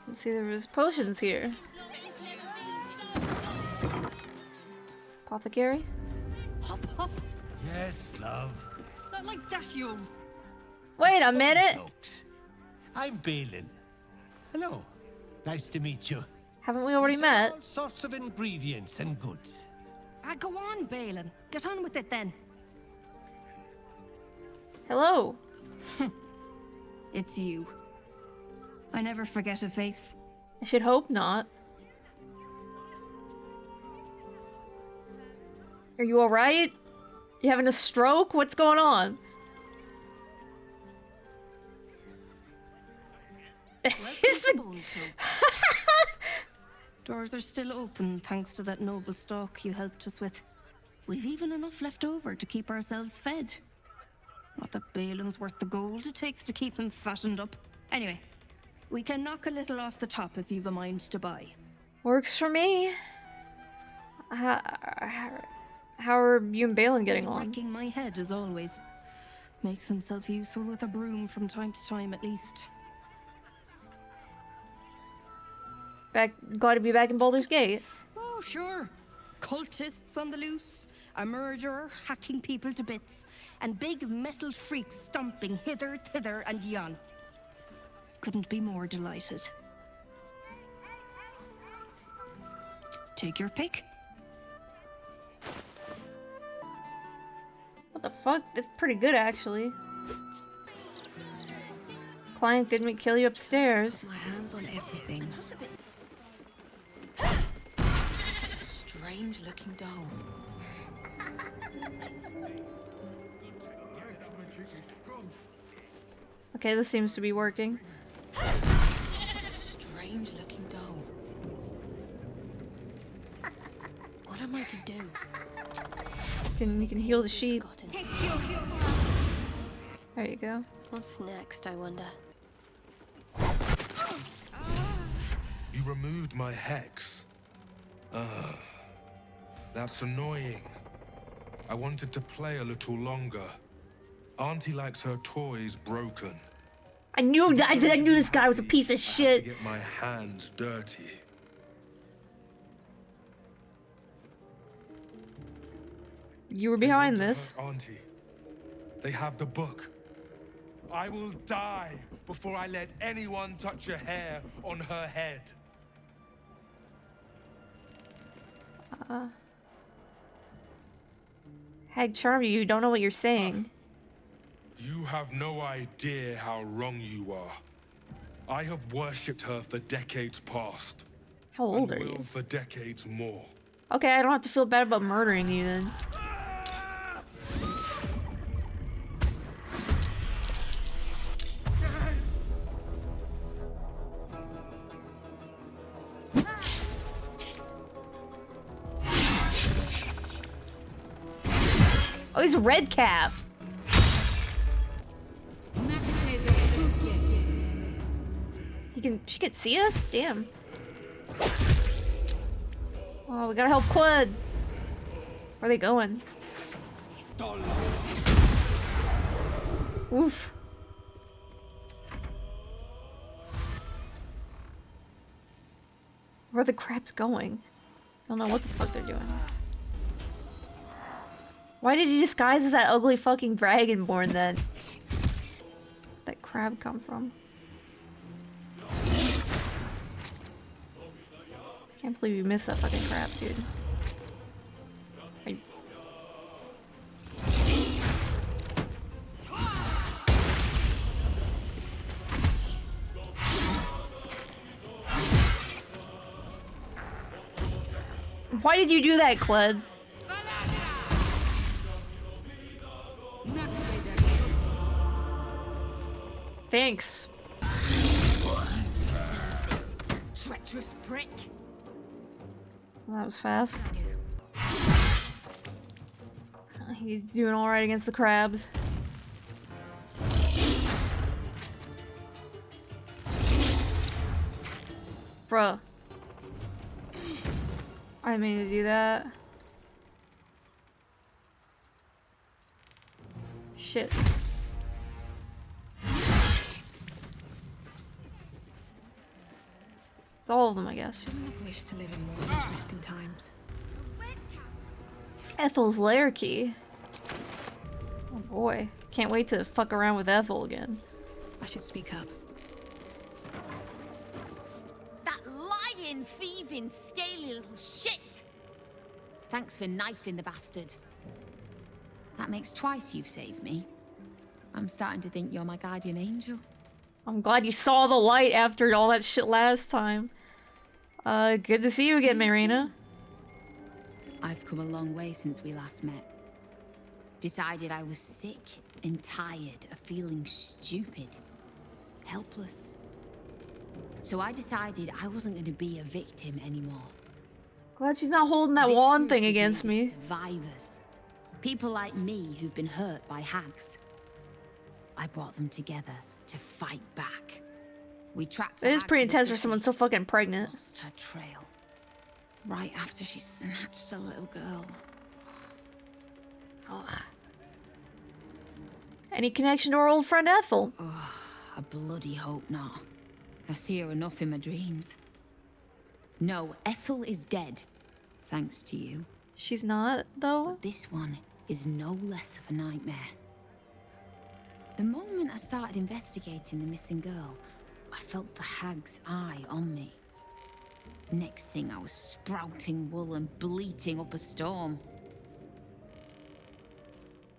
Let's see, there was potions here. Apothecary? Hop, hop. Yes, love. Not like that, you. Wait a minute! Bonecloaks. I'm Balin. Hello. Nice to meet you. Haven't we already You sell met? all sorts of ingredients and goods. Go on, Balin. Get on with it then. Hello! It's you. I never forget a face. I should hope not. Are you alright? You having a stroke? What's going on? Is the Bonecloaks. Doors are still open thanks to that noble stock you helped us with. We've even enough left over to keep ourselves fed. Not that Balin's worth the gold it takes to keep him fattened up. Anyway, we can knock a little off the top if you've a mind to buy. works for me? How are you and Balin getting He's on? wrecking my head as always. Makes himself useful with a broom from time to time at least. Glad to be back in Baldur's Gate. Oh, sure. Cultists on the loose, a murderer hacking people to bits, and big metal freaks stomping hither, thither, and yon. Couldn't be more delighted. Take your pick. What the fuck? That's pretty good, actually. Client didn't kill you upstairs. My hands on everything. Strange looking doll. Okay, this seems to be working. Strange looking doll. What am I to do? You can heal the sheep. Forgotten. There you go. What's next, I wonder? You removed my hex. That's annoying. I wanted to play a little longer. Auntie likes her toys broken. I knew that. I knew this guy was a piece of I had to shit. get my hands dirty. You were They behind want to this. hurt Auntie. They have the book. I will die before I let anyone touch a hair on her head. Hag charm you don't know what you're saying. You have no idea how wrong you are. I have worshipped her for decades past. How old are and will you? for decades more. Okay, I don't have to feel bad about murdering you then. Oh, he's red cap. She can see us? Damn. Oh, we gotta help Clud. Where are they going? Oof. Where are the crabs going? Don't know what the fuck they're doing. Why did he disguise as that ugly fucking dragonborn then? Where'd that crab come from? Can't believe you missed that fucking crab, dude. Why did you do that, Cled? Thanks. Treacherous prick. Well, that was fast. He's doing alright against the crabs. Bruh. I didn't mean to do that. Shit. all of them, I guess. Shouldn't have wished to live in more interesting times. Ethel's lair key. Oh boy. Can't wait to fuck around with Ethel again. I should speak up. That lying, thieving, scaly little shit! Thanks for knifing the bastard. That makes twice you've saved me. I'm starting to think you're my guardian angel. I'm glad you saw the light after all that shit last time. Good to see you again, Marina. I've come a long way since we last met. Decided I was sick and tired of feeling stupid, helpless. So I decided I wasn't going to be a victim anymore. Glad she's not holding that This wand group thing is against made of me. Survivors. People like me who've been hurt by hags. I brought them together to fight back. We tracked. It is hag pretty to the intense for city, someone so fucking pregnant. lost her trail. Right after she snatched a little girl. Ugh. Any connection to our old friend Ethel? I bloody hope not. I see her enough in my dreams. No, Ethel is dead. Thanks to you. She's not, though? But this one is no less of a nightmare. The moment I started investigating the missing girl, I felt the hag's eye on me. Next thing, I was sprouting wool and bleating up a storm.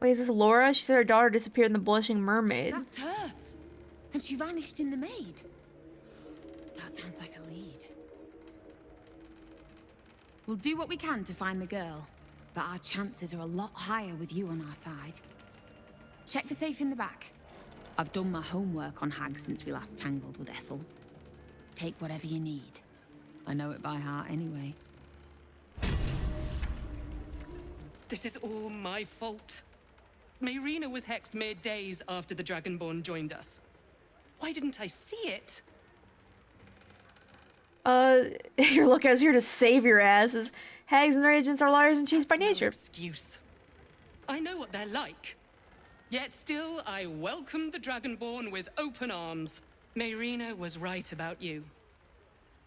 Wait, is this Laura? She said her daughter disappeared in the Blushing Mermaid. That's her! And she vanished in the maid. That sounds like a lead. We'll do what we can to find the girl, but our chances are a lot higher with you on our side. Check the safe in the back. I've done my homework on hags since we last tangled with Ethel. Take whatever you need. I know it by heart anyway. This is all my fault. Mayrina was hexed mere days after the Dragonborn joined us. Why didn't I see it? Your lookouts here to save your asses. Hags and their agents are liars and cheats by That's nature. no excuse. I know what they're like. Yet still, I welcome the Dragonborn with open arms. Mayrina was right about you.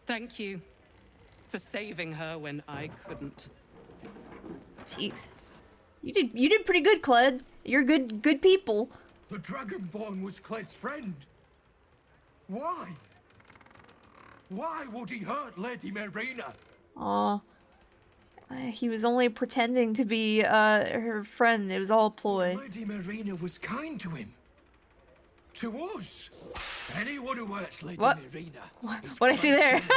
Thank you for saving her when I couldn't. Jeez. You did pretty good, Cled. You're good people. The Dragonborn was Cled's friend. Why? Why would he hurt Lady Marina? Aw. He was only pretending to be her friend. It was all a ploy. Lady Marina was kind to him. To us. Anyone who hurts Lady What? Marina is What'd I see Cled's there? enemy.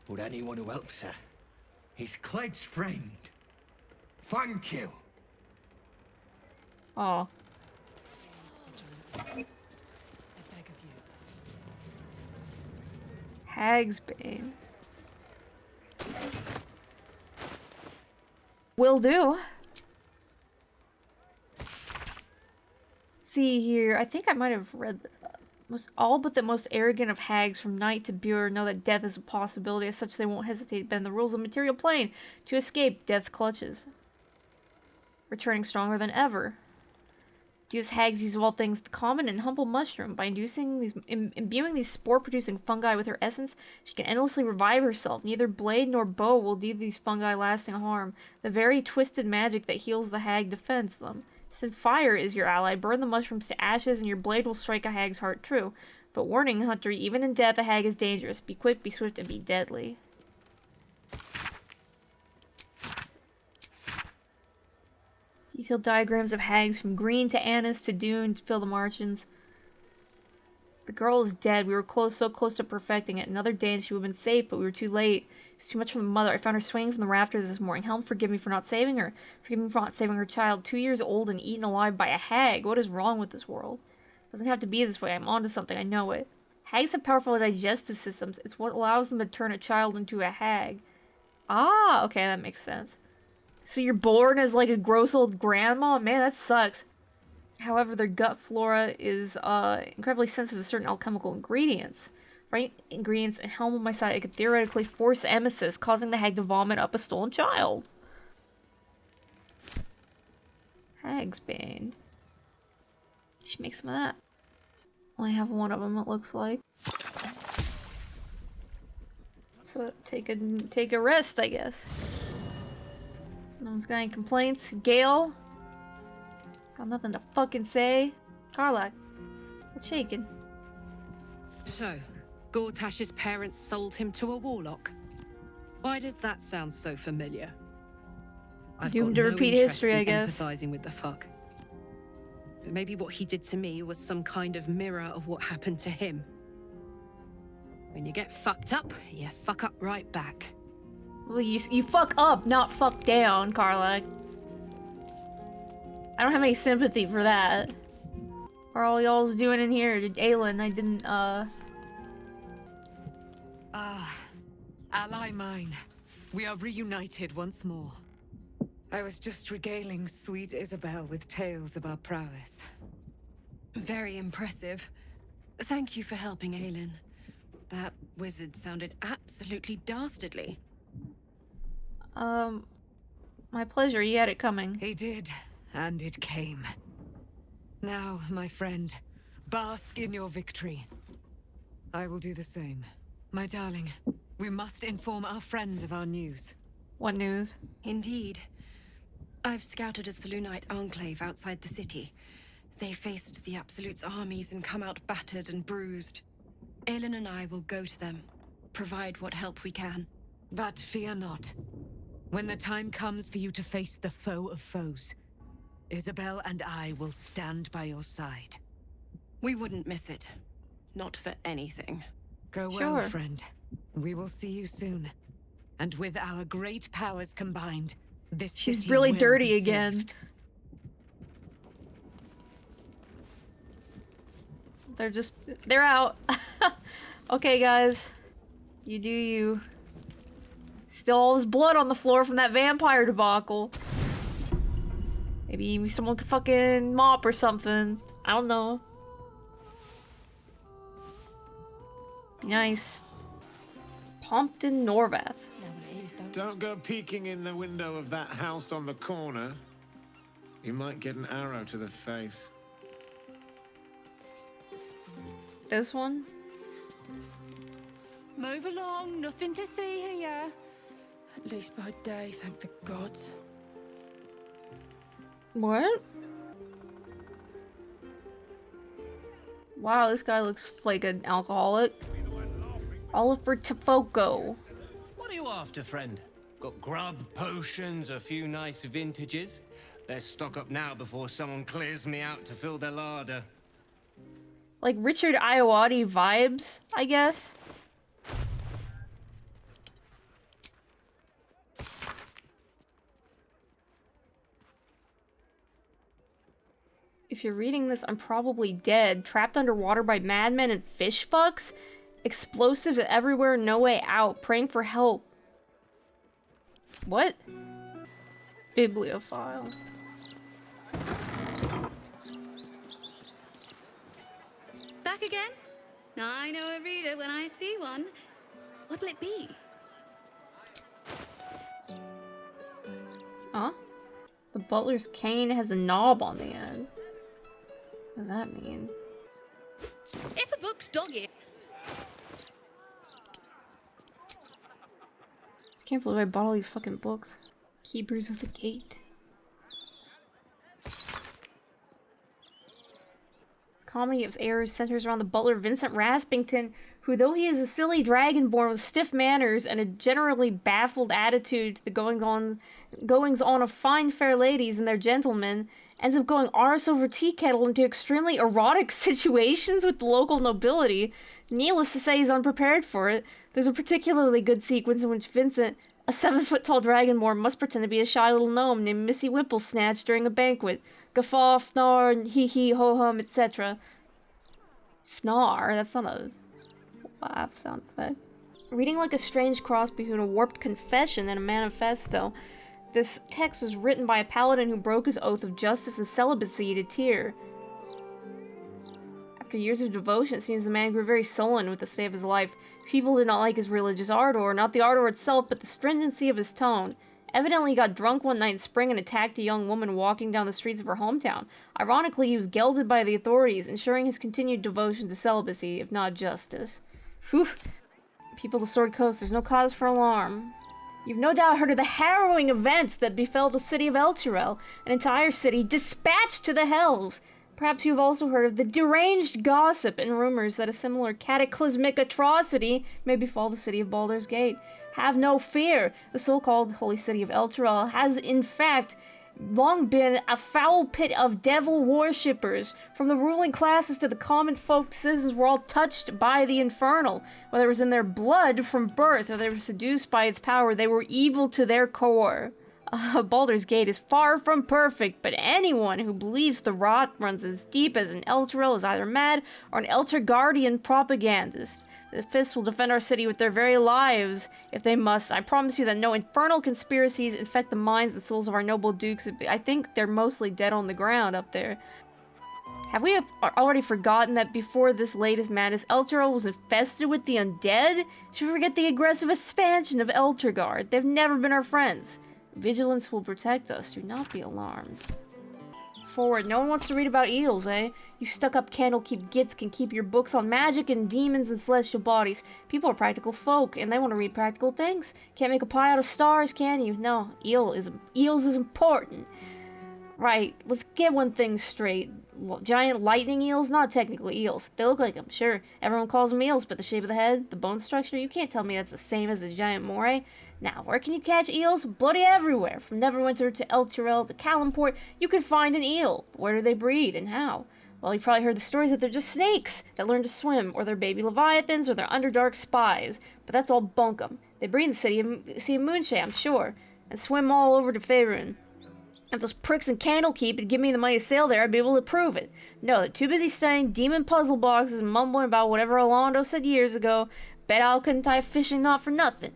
But anyone who helps her is Cled's friend. Thank you. Aw. I beg of you. Hagsbane. Will do. See here, I think I might have read this. All but the most arrogant of hags from Night to Bure know that death is a possibility, as such they won't hesitate to bend the rules of the material plane to escape death's clutches. Returning stronger than ever. Do as hags use of all things the common and humble mushroom. By imbuing these spore-producing fungi with her essence, she can endlessly revive herself. Neither blade nor bow will do these fungi lasting harm. The very twisted magic that heals the hag defends them. Said fire is your ally. Burn the mushrooms to ashes, and your blade will strike a hag's heart true. But warning, hunter, even in death, a hag is dangerous. Be quick, be swift, and be deadly. Detailed diagrams of hags from green to anise to dune to fill the margins. The girl is dead. We were so close to perfecting it. Another day and she would have been safe, but we were too late. It was too much from the mother. I found her swinging from the rafters this morning. Helm, forgive me for not saving her. Forgive me for not saving her child. 2 years old and eaten alive by a hag. What is wrong with this world? It doesn't have to be this way. I'm onto something. I know it. Hags have powerful digestive systems. It's what allows them to turn a child into a hag. Ah, okay, that makes sense. So you're born as like a gross old grandma? Man, that sucks. However, their gut flora is incredibly sensitive to certain alchemical ingredients. Right ingredients and Helm on my side, I could theoretically force emesis, causing the hag to vomit up a stolen child. Hagsbane. Should make some of that. Only have one of them, it looks like. So take a rest, I guess. No one's got any complaints. Gale? Got nothing to fucking say. Karlach, what's shaking? So, Gortash's parents sold him to a warlock. Why does that sound so familiar? I've Doomed got to no repeat interest history, in I guess. empathizing with the fuck. But maybe what he did to me was some kind of mirror of what happened to him. When you get fucked up, you fuck up right back. Well, you fuck up, not fuck down, Karlach. I don't have any sympathy for that. What are all y'all's doing in here? Aelin, I didn't, Ally mine. We are reunited once more. I was just regaling sweet Isabel with tales of our prowess. Very impressive. Thank you for helping Aelin. That wizard sounded absolutely dastardly. My pleasure, you had it coming. He did, and it came. Now, my friend, bask in your victory. I will do the same. My darling, we must inform our friend of our news. What news? Indeed. I've scouted a Selûnite enclave outside the city. They faced the Absolute's armies and come out battered and bruised. Aelin and I will go to them, provide what help we can. But fear not. When the time comes for you to face the foe of foes, Isabel and I will stand by your side. We wouldn't miss it. Not for anything. Go well, friend. We will see you soon. And with our great powers combined, this She's city really will dirty be again. saved. They're out. Okay, guys. You do you. Still all this blood on the floor from that vampire debacle. Maybe someone could fucking mop or something. I don't know. Be nice. Pompton Norvath. Don't go peeking in the window of that house on the corner. You might get an arrow to the face. This one? Move along, nothing to see here. At least by day, thank the gods. What? Wow, this guy looks like an alcoholic. Oliver Tafoco. What are you after, friend? Got grub, potions, a few nice vintages? Let's stock up now before someone clears me out to fill their larder. Like Richard Iowati vibes, I guess. If you're reading this, I'm probably dead. Trapped underwater by madmen and fish fucks? Explosives everywhere, no way out. Praying for help. What? Bibliophile. Back again? I know a reader when I see one. What'll it be? Huh? The butler's cane has a knob on the end. What does that mean? If a book's doggy. Can't believe I bought all these fucking books. Keepers of the Gate. This comedy of errors centers around the butler Vincent Raspington, who, though he is a silly dragonborn with stiff manners and a generally baffled attitude to the goings-on of fine fair ladies and their gentlemen, ends up going arse over tea kettle into extremely erotic situations with the local nobility. Needless to say, he's unprepared for it. There's a particularly good sequence in which Vincent, a 7-foot-tall dragonborn, must pretend to be a shy little gnome named Missy Whipplesnatch during a banquet. Guffaw, fnar, hee-hee, ho-hum, etc. Fnar? That's not a laugh sound effect. Reading like a strange cross between a warped confession and a manifesto, this text was written by a paladin who broke his oath of justice and celibacy to Tyr. After years of devotion, it seems the man grew very sullen with the state of his life. People did not like his religious ardor, not the ardor itself, but the stringency of his tone. Evidently, he got drunk one night in spring and attacked a young woman walking down the streets of her hometown. Ironically, he was gelded by the authorities, ensuring his continued devotion to celibacy, if not justice. Whew. People of the Sword Coast, there's no cause for alarm. You've no doubt heard of the harrowing events that befell the city of Elturel, an entire city dispatched to the hells. Perhaps you've also heard of the deranged gossip and rumors that a similar cataclysmic atrocity may befall the city of Baldur's Gate. Have no fear. The so-called holy city of Elturel has, in fact, long been a foul pit of devil worshippers. From the ruling classes to the common folk, citizens were all touched by the infernal. Whether it was in their blood from birth or they were seduced by its power, they were evil to their core. Baldur's Gate is far from perfect, but anyone who believes the rot runs as deep as an Elturel is either mad or an Elturgardian propagandist. The Fists will defend our city with their very lives, if they must. I promise you that no infernal conspiracies infect the minds and souls of our noble dukes. I think they're mostly dead on the ground up there. Have we already forgotten that before this latest madness, Elturel was infested with the undead? Should we forget the aggressive expansion of Elturgard? They've never been our friends. Vigilance will protect us. Do not be alarmed. Forward. No one wants to read about eels, eh? You stuck-up Candlekeep gits can keep your books on magic and demons and celestial bodies. People are practical folk, and they want to read practical things. Can't make a pie out of stars, can you? No, eels is important. Right, let's get one thing straight. Giant lightning eels? Not technically eels. They look like them, sure. Everyone calls them eels, but the shape of the head, the bone structure, you can't tell me that's the same as a giant moray. Now, where can you catch eels? Bloody everywhere. From Neverwinter to Elturel to Calimport, you can find an eel. Where do they breed and how? Well, you probably heard the stories that they're just snakes that learn to swim, or they're baby leviathans, or they're underdark spies. But that's all bunkum. They breed in the Sea of Moonshae, I'm sure, and swim all over to Faerun. If those pricks in Candlekeep had given me the money to sail there, I'd be able to prove it. No, they're too busy studying demon puzzle boxes and mumbling about whatever Alondo said years ago. Bet Al couldn't tie a fishing knot for nothing.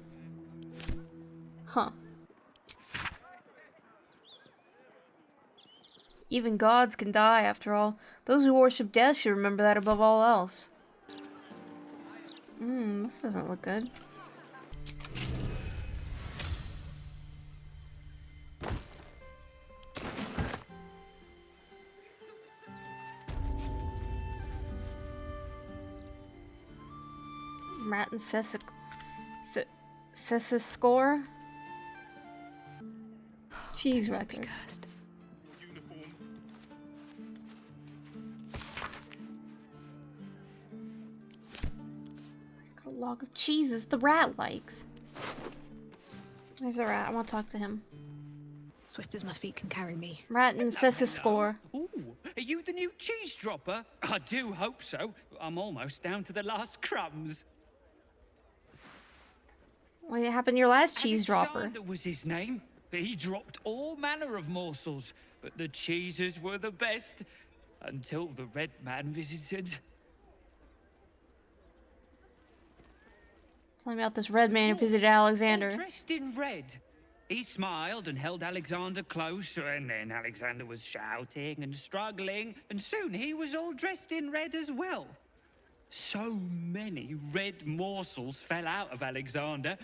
Huh. Even gods can die, after all. Those who worship death should remember that above all else. This doesn't look good. Rat and Score? Cheese record. He's got a log of cheeses the rat likes. There's a rat. I want to talk to him. Swift as my feet can carry me. Rat and Score. Ooh, are you the new cheese dropper? I do hope so. I'm almost down to the last crumbs. What happened to your last cheese dropper? Alexander was his name. He dropped all manner of morsels, but the cheeses were the best. Until the Red Man visited. Tell me about this Red Man who visited Alexander. All dressed in red. He smiled and held Alexander close, and then Alexander was shouting and struggling, and soon he was all dressed in red as well. So many red morsels fell out of Alexander.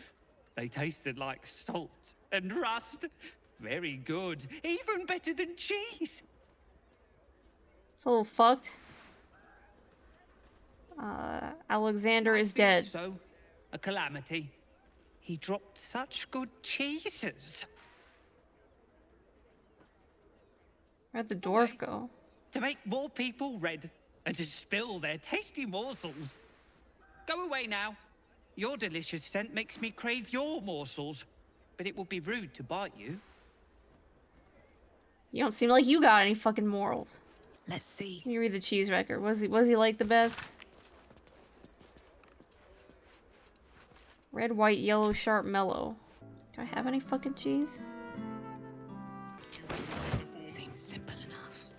They tasted like salt and rust. Very good. Even better than cheese. It's a little fucked. Alexander is dead. So, a calamity. He dropped such good cheeses. Where'd the dwarf go? To make more people red and to spill their tasty morsels. Go away now. Your delicious scent makes me crave your morsels, but it would be rude to bite you. You don't seem like you got any fucking morals. Let's see. Can you read the cheese record? Was he like the best? Red, white, yellow, sharp, mellow. Do I have any fucking cheese? Seems simple enough.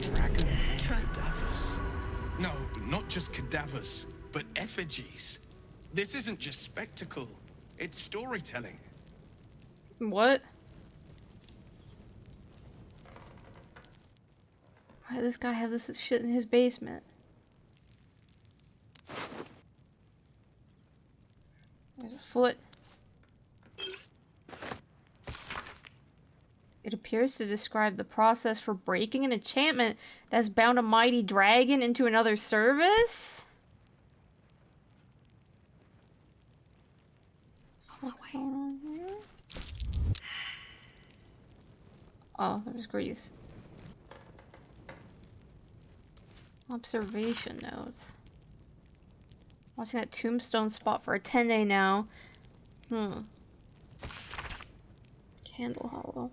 Dragon cadavers. No, not just cadavers, but effigies. This isn't just spectacle, it's storytelling. What? Why does this guy have this shit in his basement? There's a foot. It appears to describe the process for breaking an enchantment that's bound a mighty dragon into another service? What's going on here? Oh, there's Grease. Observation notes. Watching that tombstone spot for a 10-day now. Candle Hollow.